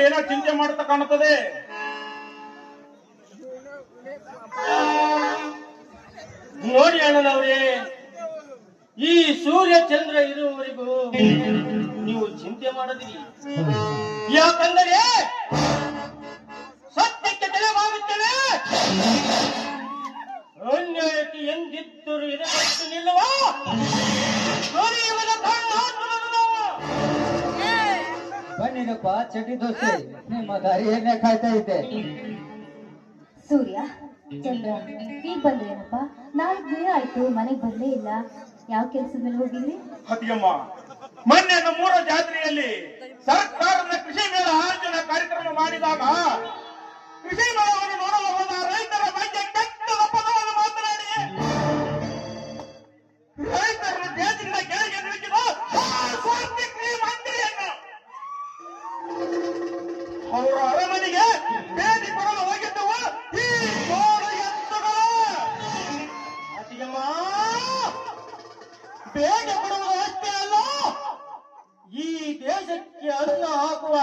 ಏನೋ ಚಿಂತೆ ಮಾಡುತ್ತಾ ಕಾಣುತ್ತದೆ. ನೋಡಿ ಅಣ್ಣನವರೇ, ಈ ಸೂರ್ಯ ಚಂದ್ರ ಇರುವವರೆಗೂ ನೀವು ಚಿಂತೆ ಮಾಡದಿರಿ. ಯಾಕಂದರೆ ಸತ್ಯಕ್ಕೆ ತಲೆ ಬಾಗುತ್ತೇವೆ. ಅನ್ಯಾಯಕ್ಕೆ ಎಂದಿದ್ದರು ಎದೆಗೊಟ್ಟು ನಿಲ್ಲುವ ಬನ್ನಿನಪ್ಪ ಚಟಿ ದೋಸೆ, ನಿಮ್ಮ ದಾರಿಯನ್ನೇ ಕಾಯ್ತಾ ಇದ್ದೆ. ಸೂರ್ಯ ಚಂದ್ರ ಈಗ ಬಂದ್ರೇನಪ್ಪ? 4 ದಿನ ಆಯ್ತು ಮನೆಗೆ ಬಂದೇ ಇಲ್ಲ. ಯಾವ ಕೆಲಸದ ಮೇಲೆ ಹೋಗಿದ್ರಿ? ಅತಿಯಮ್ಮ, ಮೊನ್ನೆ ನಮ್ಮೂರ ಜಾತ್ರೆಯಲ್ಲಿ ಸರ್ಕಾರದ ಕೃಷಿ ಮೇಳ ಆಯೋಜನಾ ಕಾರ್ಯಕ್ರಮ ಮಾಡಿದಾಗ ಕೃಷಿ ಮೇಳವನ್ನು ನೋಡಲು ಹೋದ ರೈತರ ಬಗ್ಗೆ ಕೆಟ್ಟ ಪದವನ್ನು ಮಾತನಾಡಿ ರೈತರನ್ನು ದೇಶದಿಂದ ಕೆಳಗೆ ನಿಲ್ಲಿಸಿದ ಮಂತ್ರಿಯನ್ನು ಅವರ ಅರಮನೆಗೆ ಭೇಟಿ ಕೊಡಲು ಹೋಗಿದ್ದವು ಈ ಜೋಡು ಎತ್ತುಗಳು. ಅತಿಯಮ್ಮ, ಬೇಗ ಕೊಡುವುದು ಅಷ್ಟೇ ಅಲ್ಲ, ಈ ದೇಶಕ್ಕೆ ಅನ್ನ ಹಾಕುವ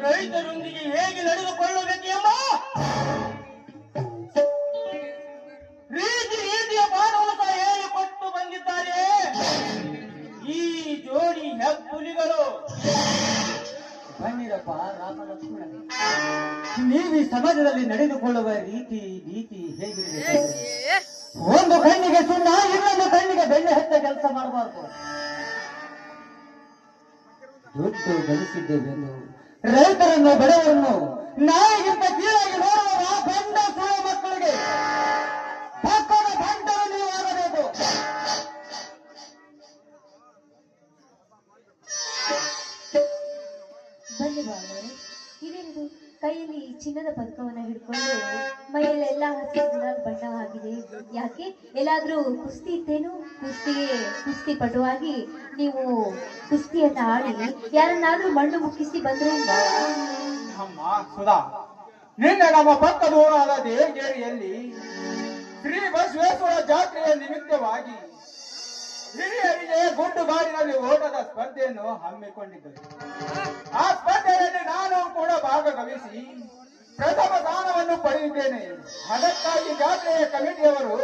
ರೈತರೊಂದಿಗೆ ಹೇಗೆ ನಡೆದುಕೊಳ್ಳಬೇಕು ಎಂಬ ರೀತಿ ರೀತಿಯ ಪಾಠವನ್ನು ಸಹ ಹೇಳಿಕೊಟ್ಟು ಬಂದಿದ್ದಾರೆ ಈ ಜೋಡಿ ಹೆಬ್ಬುಲಿಗಳು. ಬನ್ನಿರಪ್ಪ ರಾಮ ಲಕ್ಷ್ಮಣ, ನೀವು ಈ ಸಮಾಜದಲ್ಲಿ ನಡೆದುಕೊಳ್ಳುವ ರೀತಿ ನೀತಿ ಹೇಗಿರಬೇಕು? ಒಂದು ಕಣ್ಣಿಗೆ ಸುಣ್ಣ, ಇನ್ನೊಂದು ಕಣ್ಣಿಗೆ ಬೆಣ್ಣೆ ಹಚ್ಚ ಕೆಲಸ ಮಾಡಬಾರ್ದು. ದುಡ್ಡು ಗಳಿಸಿದ್ದೇವೆಂದು ರೈತರನ್ನು ಬಡವರನ್ನು ನಾಯಿಗಿಂತ ಕೀಳಾಗಿ ನೋಡುವ ಬಂಡ ಸುಳ ಮಕ್ಕಳಿಗೆ ಪಕ್ಕದ ಬಂಟರು ನೀವು ಆಗಬೇಕು. ಬನ್ನಿ ಬಾಳೆ, ಇದೇನಿದು ಕೈಯಲ್ಲಿ ಚಿನ್ನದ ಪದಕವನ್ನ ಹಿಡ್ಕೊಂಡು ಮೈಯಲ್ಲೆಲ್ಲ ಹಸಿರು ಗುಲಾಲ್ ಬಣ್ಣ ಆಗಿದೆ. ಯಾಕೆ? ಎಲ್ಲಾದ್ರೂ ಕುಸ್ತಿ ಇತ್ತೇನು? ಕುಸ್ತಿ ಪಟುವಾಗಿ ನೀವು ಕುಸ್ತಿಯನ್ನ ಆಡಿ ಯಾರನ್ನಾದ್ರೂ ಮಣ್ಣು ಮುಕ್ಕಿಸಿ ಬಂದ್ರೆ? ಅಮ್ಮ ಸುಧಾ, ನಿನ್ನೆ ನಮ್ಮ ಪಕ್ಕದ ಊರಾದ ದೇವಗೇರಿಯಲ್ಲಿ ಶ್ರೀ ಬಸವೇಶ್ವರ ಜಾತ್ರೆಯ ನಿಮಿತ್ತವಾಗಿ ಹಿರಿಯರಿಗೆ ಗುಡ್ಡುಗಾಡಿನಲ್ಲಿ ಓಟದ ಸ್ಪರ್ಧೆಯನ್ನು ಹಮ್ಮಿಕೊಂಡಿದ್ದರು. ಆ ಸ್ಪರ್ಧೆಯಲ್ಲಿ ನಾನು ಕೂಡ ಭಾಗವಹಿಸಿ ಪ್ರಥಮ ಸ್ಥಾನವನ್ನು ಪಡೆದಿದ್ದೇನೆ. ಅದಕ್ಕಾಗಿ ಜಾತ್ರೆಯ ಕಮಿಟಿಯವರು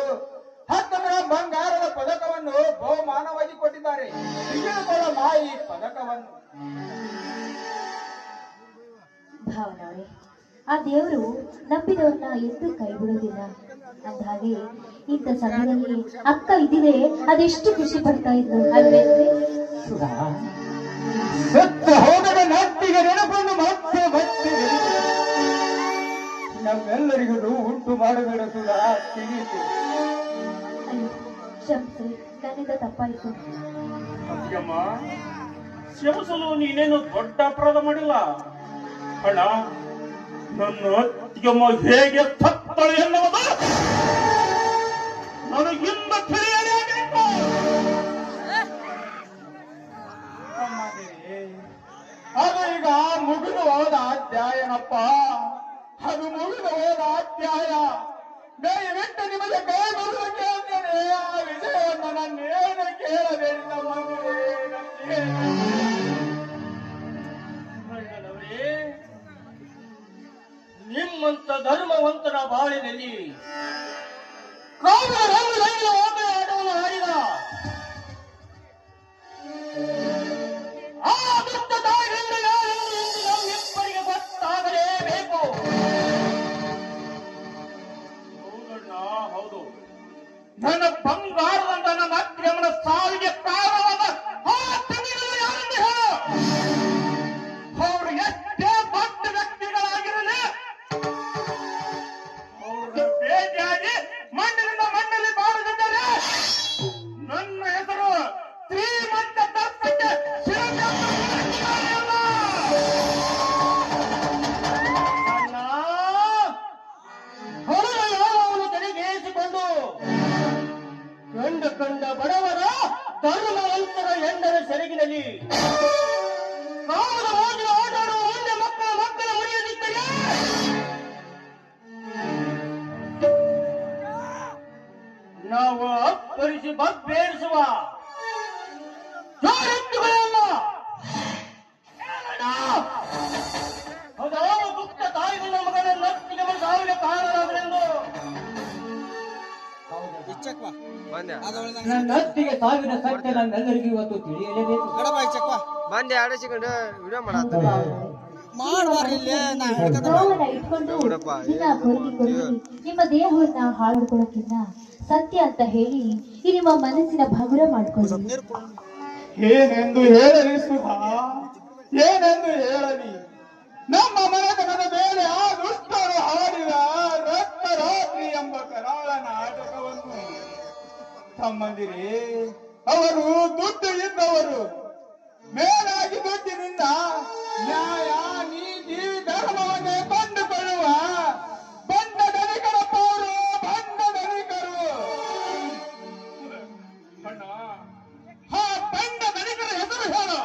10 ಗ್ರಾಂ ಬಂಗಾರದ ಪದಕವನ್ನು ಬಹುಮಾನವಾಗಿ ಕೊಟ್ಟಿದ್ದಾರೆ. ತೆಗೆದುಕೊಳ್ಳ ಈ ಪದಕವನ್ನು. ಭಾವನವರೇ, ಆ ದೇವರು ನಂಬಿದವ್ರನ್ನ ಎಂದು ಕೈ ಬಿಡುವುದಿಲ್ಲ. ಅಂದಾಗೆ ಇಂಥ ಸಮಯದಲ್ಲಿ ಅಕ್ಕ ಇದ್ದಿದ್ರೆ ಅದೆಷ್ಟು ಖುಷಿ ಪಡ್ತಾ ಇದ್ರು ಅಲ್ವೇ? ಸತ್ತು ಹೋಗದ ನಟ್ಟಿಗೆ ನೆನಪನ್ನು ಮತ್ತೆ ಮತ್ತೆ ನಮ್ಮೆಲ್ಲರಿಗೂ ನೋವು ಉಂಟು ಮಾಡಬೇಡ ಸುಧಾ, ತಿಳಿಯಿತು. ಕ್ಷಮಿಸಿ, ನನ್ನಿಂದ ತಪ್ಪಾಯ್ತು. ಅತ್ತಿಯಮ್ಮ, ಕ್ಷಮಿಸಲು ನೀನೇನು ದೊಡ್ಡ ಅಪರಾಧ ಮಾಡಿಲ್ಲ. ಅಣ್ಣ, ನನ್ನ ಅತ್ತಿಗೆಮ್ಮ ಹೇಗೆ ತಪ್ಪಳು ಎನ್ನುವುದು ನನಗಿಂದ ತಿಳಿಯಲೇಬೇಕು. ಅದು ಈಗ ಮುಗಿದು ಹೋದ ಅಧ್ಯಾಯನಪ್ಪ, ಅದು ಮುಗಿದು ಹೋದ ಅಧ್ಯಾಯ. ದಯವಿಟ್ಟು ನಿಮಗೆ ಕೈ ಬರುವ ಕೇಳ್ತೇನೆ. ಆ ವಿಷಯವನ್ನು ನನ್ನೇನು ಕೇಳಬೇಡಿ. ನಿಮ್ಮಂತ ಧರ್ಮವಂತರ ಬಾಳಿನಲ್ಲಿ ಆಟವನ್ನು ಆಡಿದ ಆ ದುಷ್ಟ ತಾಯಿಯಿಂದ ನಮ್ಮಿಬ್ಬರಿಗೆ ಗೊತ್ತಾಗಲೇಬೇಕು. ಹೌದಣ್ಣ, ಹೌದು. ನನ್ನ ಬಂಗಾರದಂತ ನನ್ನ ಅತ್ಯಮ್ಮನ ಸಾವಿಗೆ ಕಾರಣವಾದ ಆ ತಮಿಳು ಯಾರೆಂದು ಹೇಳು. ಅವರು ಎಷ್ಟೇ ದೊಡ್ಡ ವ್ಯಕ್ತಿಗಳಾಗಿರಲಿ, ಅವರು ಭೇಟಿಯಾಗಿ ಮಣ್ಣಿನಿಂದ ಮಣ್ಣಲ್ಲಿ ಬಾರದಿದ್ದರೆ ನನ್ನ ಹೆಸರು ಶ್ರೀಮಂತ ದರ್ಪಕ್ಕೆ ಹೊರವನ್ನು ತೆಗೆಸಿಕೊಂಡು ಕಂಡ ಬಡವರ ಧರ್ಮವಂತರ ಎಂದರ ಸೆರಗಿನಲ್ಲಿ ಕಾಮದ ಹೋಗಿ ಆಟಾಡುವ ಒಂದೇ ಮಕ್ಕಳ ಮುರಿಯದಿದ್ದರೆ ನಾವು ಅಪ್ಪರಿಸಿ ಬಗ್ಬೇರಿಸುವ ಜಾರತ್ತುಗಳಲ್ಲ. ನನ್ನ ಅತ್ತಿಗೆ ಸಾವಿನ ಸತ್ಯ ನಮ್ಮೆಲ್ಲರಿಗೂ ಇವತ್ತು ತಿಳಿಯಲೇಬೇಕು. ಬಂದೆ 2 ಸೆಕೆಂಡ್ ವಿಡಿಯೋ ಮಾಡತ್ತೀನಿ. ನೋವನ್ನ ಇಟ್ಕೊಂಡು ದಿನ ಕೊರಗಿ ನಿಮ್ಮ ದೇಹವನ್ನ ಹಾಳುಕೊಳ್ಳೋಕ್ಕಿಂತ ಸತ್ಯ ಅಂತ ಹೇಳಿ ಈ ನಿಮ್ಮ ಮನಸ್ಸಿನ ಭಗುರ ಮಾಡ್ಕೊಳ್ಳಿ. ಏನೆಂದು ಹೇಳಲಿ ಸುಧಾ, ಏನೆಂದು ಹೇಳಲಿ? ನಮ್ಮ ಮನೆತನದ ಮೇಲೆ ಆ ದುಷ್ಟರು ಹಾಡಿದ ರಕ್ತರಾತ್ರಿ ಎಂಬ ಕರಾಳ ನಾಟಕವನ್ನು ತಮ್ಮಂದಿರೇ, ಅವರು ದುಡ್ಡು ಇದ್ದವರು. ಮೇಲಾಗಿ ದುಡ್ಡಿನಿಂದ ನ್ಯಾಯ, ನೀತಿ, ಧರ್ಮವನ್ನೇ ಕಂಡುಕೊಳ್ಳುವ ಬಂಡ ಧನಿಕರಪ್ಪ ಅವರು, ಬಂಡ ಧನಿಕರು. ಅಣ್ಣ, ಆ ಬಂಡ ಧನಿಕರ ಹೆಸರು ಹೇಳು.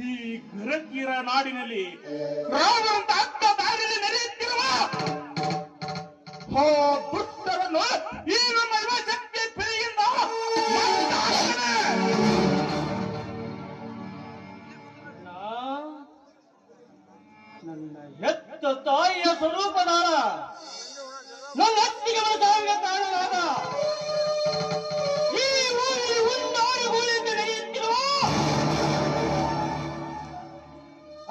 ಈ ಗರಕೀರ ನಾಡಿನಲ್ಲಿ ರಾಮರಂತ ಅತ್ತ ದಾರಿಯಲ್ಲಿ ನಡೆಯುತ್ತಿರುವ ದುಷ್ಟರನ್ನು ಈ ನಮ್ಮ ಯುವ ಶಕ್ತಿ ಬೆಳೆಯಿಂದ ನನ್ನ ಹೆತ್ತ ತಾಯಿಯ ಸ್ವರೂಪದಾರ, ನನ್ನ ಅತ್ತಿಗೆ ಸಾವಿಗೆ ಕಾರಣನಾದ ಈ ಊರಿಗೆ ಒಂದಾರು ಗೋಳಿಂದ ನಡೆಯುತ್ತಿರುವ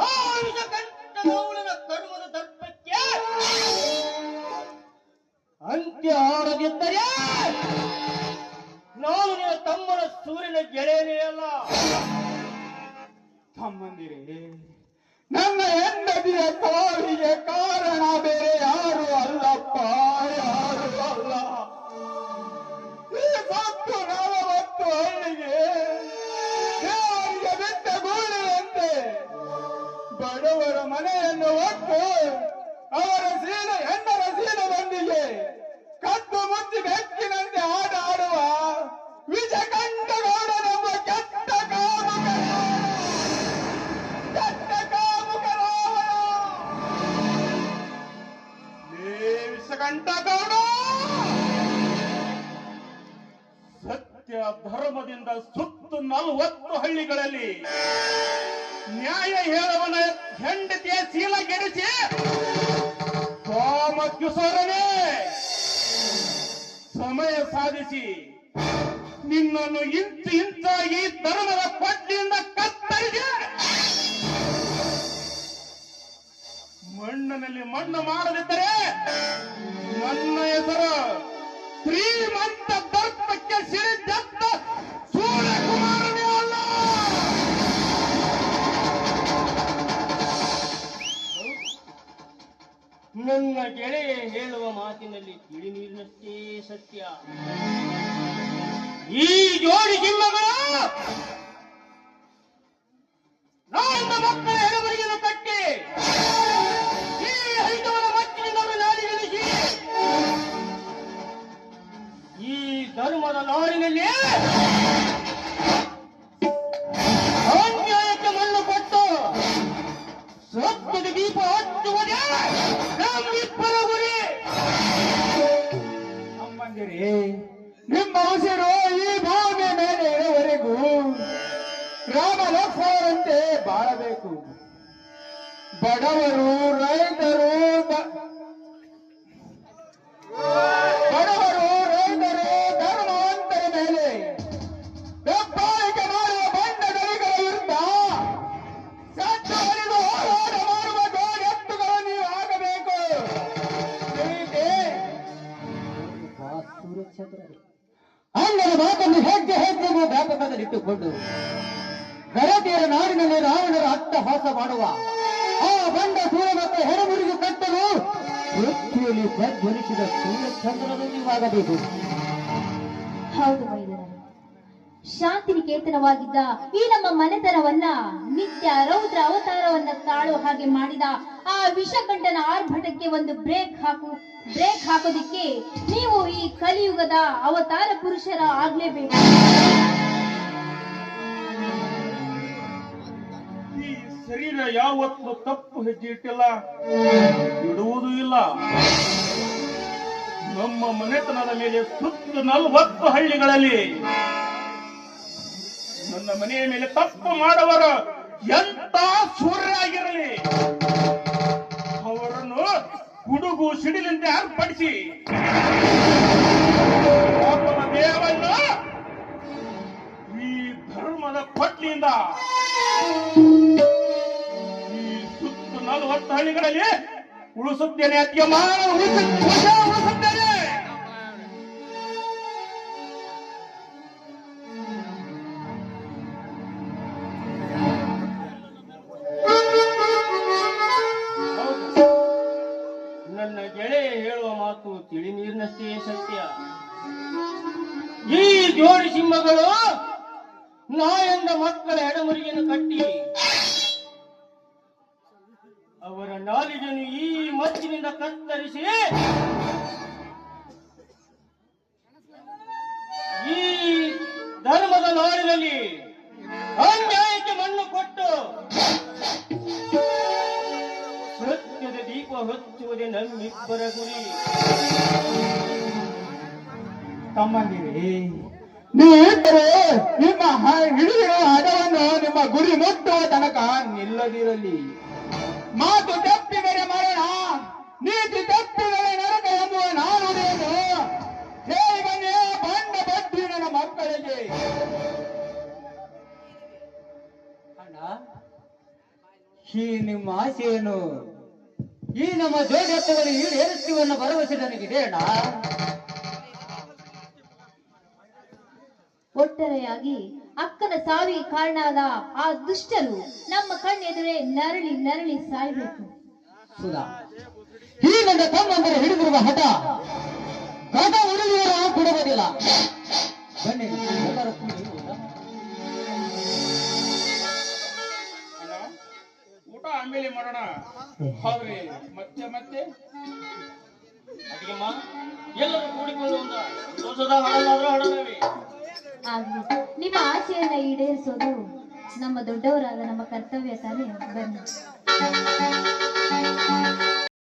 ಆ ವಿಷಕಂಠ ಗೌಳನ ಕರ್ಮದ ದರ್ಪಕ್ಕೆ ಅಂತ್ಯ ಆರದಿದ್ದರೆ ನಾನು ನಿನ್ನ ತಮ್ಮನ ಸೂರ್ಯನ ಗೆಳೆಯನೇ ಅಲ್ಲ. ತಮ್ಮಂದಿರೇ, ನನ್ನ ಹೆಂಡತಿಯ ಸಾವಿಗೆ ಕಾರಣ ಬೇರೆ ಯಾರು ಅಲ್ಲಪ್ಪ, ಯಾರು ಅಲ್ಲ. ಈ ಸತ್ತು ನಲವತ್ತು ಹಳ್ಳಿಗೆ ದೇವರಿಗೆ ಬಿಟ್ಟ ಗೂಳಿನಂತೆ ಬಡವರ ಮನೆಯನ್ನು ಒಟ್ಟು ಅವರ ಹೆಣ್ಣರ ಸೀನದೊಂದಿಗೆ ಕದ್ದು ಮುಚ್ಚಿ ಬೆಕ್ಕಿನಂತೆ ಆಟ ಆಡುವ ವಿಷಕಂಠಗೌಡನೆಂಬ ಕೆಟ್ಟ ವಿಷಕಂಠಗೌಡ ಸತ್ಯ ಧರ್ಮದಿಂದ ಸುತ್ತು 40 ಹಳ್ಳಿಗಳಲ್ಲಿ ನ್ಯಾಯ ಹೇಳುವನ ಹೆಂಡತಿಯ ಶೀಲ ಗೆಡಿಸಿ ಕಾಮ ಕಿಶೋರನೇ ಸಮಯ ಸಾಧಿಸಿ ನಿನ್ನನ್ನು ಇಂಚಾಗಿ ಧರ್ಮದ ಪಟ್ಟಿಯಿಂದ ಕತ್ತರಿಸಿ ಮಣ್ಣಿನಲ್ಲಿ ಮಣ್ಣು ಮಾಡದಿದ್ದರೆ ನನ್ನ ಹೆಸರು ಶ್ರೀಮಂತ ದರ್ಪಕ್ಕೆ ಸಿಡಿದತ್ತ ಸೂರ್ಯಕುಮಾರನೇ ಅಲ್ಲ. ನನ್ನ ಗೆಳೆಯ ಹೇಳುವ ಮಾತಿನಲ್ಲಿ ತಿಳಿ ನೀರಿನಷ್ಟೇ ಸತ್ಯ. ಈ ಜೋಡಿ ಜಿಮ್ಮಗಳು ನನ್ನ ಮಕ್ಕಳ ಹೆಣಬರಿಗೆಯನ್ನು ಕಟ್ಟಿ ಈ ಹೈದವರ ಮಕ್ಕಳಿಂದ ನಾಡಿ ನಿಲ್ಲಿಸಿ ಈ ಧರ್ಮದ ನಾಡಿನಲ್ಲಿ ಅನ್ಯಾಯಕ್ಕೆ ಮಣ್ಣು ಕೊಟ್ಟು ಸತ್ಯದ ದೀಪ ಹಚ್ಚುವುದೇ ನಮ್ಮಿಬ್ಬರ ಗುರಿ. ತಮ್ಮಂದಿರೇ, ನಿಮ್ಮ ಉಸಿರು ಈ ಭೂಮಿ ಮೇಲೆ ಇರುವವರೆಗೂ ರಾಮ ಲಕ್ಷ್ಮಣರಂತೆ ಬಾಳಬೇಕು. ಬಡವರು, ರೈತರು ಧರ್ಮವಂತರ ಮೇಲೆ ದಬ್ಬಾಳಿಕೆ ಮಾಡುವ ಬಂಡ ಧನಿಕರ ವಿರುದ್ಧ ಸತ್ತು ಹರಿದು ಹೋರಾಟ ಮಾಡುವ ಗೋಡೆತ್ತುಗಳು ನೀವು ಆಗಬೇಕು. ಅಣ್ಣನ ಮಾತನ್ನು ಹೆಜ್ಜೆ ಹೆಜ್ಜೆಗೂ ವ್ಯಾಪಕದಲ್ಲಿಟ್ಟುಕೊಂಡು ಗರತಿಯರ ನಾಡಿನಲ್ಲಿ ರಾವಣರ ಅಟ್ಟಹಾಸ ಮಾಡುವ ಆ ಬಂಡ ಸೂರ್ಯನತ್ತ ಹೆಣಮುರಿದು ಕಟ್ಟಲು ಪೃಥ್ವಿಯಲ್ಲಿ ಪ್ರಜ್ವಲಿಸಿದ ಸೂರ್ಯಚಂದ್ರನು ನೀವಾಗಬೇಕು. ಹೌದು ಮೈದನರೇ, ಶಾಂತಿನಿಕೇತನವಾಗಿದ್ದ ಈ ನಮ್ಮ ಮನೆತನವನ್ನ ನಿತ್ಯ ರೌದ್ರ ಅವತಾರವನ್ನ ತಾಳೋ ಹಾಗೆ ಮಾಡಿದ ಆ ವಿಷಕಂಠನ ಆರ್ಭಟಕ್ಕೆ ಒಂದು ಬ್ರೇಕ್ ಹಾಕೋದಿಕ್ಕೆ ನೀವು ಈ ಕಲಿಯುಗದ ಅವತಾರ ಪುರುಷರ ಆಗ್ಲೇಬೇಕು. ಈ ಶರೀರ ಯಾವತ್ತು ತಪ್ಪು ಹೆಜ್ಜೆ ಇಟ್ಟಿಲ್ಲ, ಇಡುವುದೂ ಇಲ್ಲ. ನಮ್ಮ ಮನೆತನದ ಮೇಲೆ ಸುತ್ತ 40 ಹಳ್ಳಿಗಳಲ್ಲಿ ನನ್ನ ಮನೆಯ ಮೇಲೆ ತಪ್ಪು ಮಾಡುವರು ಎಂತ ಸೂರ್ಯ ಆಗಿರಲಿ ಅವರನ್ನು ಗುಡುಗು ಸಿಡಿಲಿಂದ ಏರ್ಪಡಿಸಿ ಒಬ್ಬನ ದೇಹವನ್ನು ಈ ಧರ್ಮದ ಪಟ್ಲಿಯಿಂದ ಈ ಸುತ್ತ 40 ಹಳ್ಳಿಗಳಲ್ಲಿ ಉಳಿಸುತ್ತೇನೆ ಅತ್ಯಮ್ಮ, ಉಳಿಸುತ್ತೇನೆ. ನನ್ನ ಗೆಳೆಯ ಹೇಳುವ ಮಾತು ತಿಳಿ ನೀರಿನಷ್ಟೇ ಸತ್ಯ. ಈ ಜೋಡಿ ಸಿಂಹಗಳು ನಾ ಎಂದ ಮಕ್ಕಳ ಎಡಮುರಿಯನ್ನು ಕಟ್ಟಿ ಅವರ ನಾಲಿಗೆಯನ್ನು ಈ ಮಚ್ಚಿನಿಂದ ಕತ್ತರಿಸಿ ಈ ಧರ್ಮದ ನಾಡಿನಲ್ಲಿ ಅನ್ಯಾಯಕ್ಕೆ ಮಣ್ಣು ಕೊಟ್ಟು ಸತ್ಯದ ದೀಪ ಹೊಚ್ಚುವುದೇ ನಮ್ಮಿಬ್ಬರ ಗುರಿ. ತಮ್ಮಂದಿರೇ, ನೀವಿಬ್ಬರು ನಿಮ್ಮ ಹಿಡಿದಿರುವ ಹಡವನ್ನು ನಿಮ್ಮ ಗುರಿ ಮುಟ್ಟುವ ತನಕ ನಿಲ್ಲದಿರಲಿ. ಮಾತು ತಪ್ಪಿದರೆ ಮರಣ, ನೀತಿ ತಪ್ಪಿದರೆ ನರಕ ಎಂಬುವ ನಾನುಡಿಯನ್ನು ಹೇಳಿ ಬನ್ನಿ ಬಂಡ ಬಡ್ಡಿ ನನ್ನ ಮಕ್ಕಳಿಗೆ. ಅಣ್ಣ, ಈ ನಿಮ್ಮ ಆಸೆಯನ್ನು ಈ ನಮ್ಮ ಜೋಡಿ ಎತ್ತುಗಳು ಈಡೇರಿಸ್ತೀವನ್ನ ಭರವಸೆ ನನಗಿದೆ ಅಣ್ಣ. ಒಟ್ಟಾರೆಯಾಗಿ ಅಕ್ಕನ ಸಾವಿಗೆ ಕಾರಣವಾದ ಆ ದುಷ್ಟರು ನಮ್ಮ ಕಣ್ಣೆದುರೇ ನರಳಿ ನರಳಿ ಸಾಯ್ಬೇಕು. ಸುಧಾ, ಈ ನನ್ನ ತಮ್ಮಂದರೆ ಹಿಡಿದಿರುವ ಹಠ ಗದ ಉಳಿಯುವ ಬಿಡುವುದಿಲ್ಲ. ಬನ್ನಿ ಎಲ್ಲರ ಕೂಡಿ ಊಟ ಆಮೇಲೆ ಮಾಡೋಣ. ಆದ್ರೆ ಮತ್ತೆ ಮತ್ತೆ ಅಡಿಗೆಮ್ಮ ಎಲ್ಲರೂ ಕೂಡಿಕೊಂಡು ಒಂದು ದೋಸದ ಹಡಲಾದ್ರೂ ಹಡಲವೇ. ಆಗ್ಲಿ, ನಿಮ್ಮ ಆಸೆಯನ್ನ ಈಡೇರಿಸೋದು ನಮ್ಮ ದೊಡ್ಡವರಾದ ನಮ್ಮ ಕರ್ತವ್ಯ ತಾನೇ. ಬನ್ನಿ.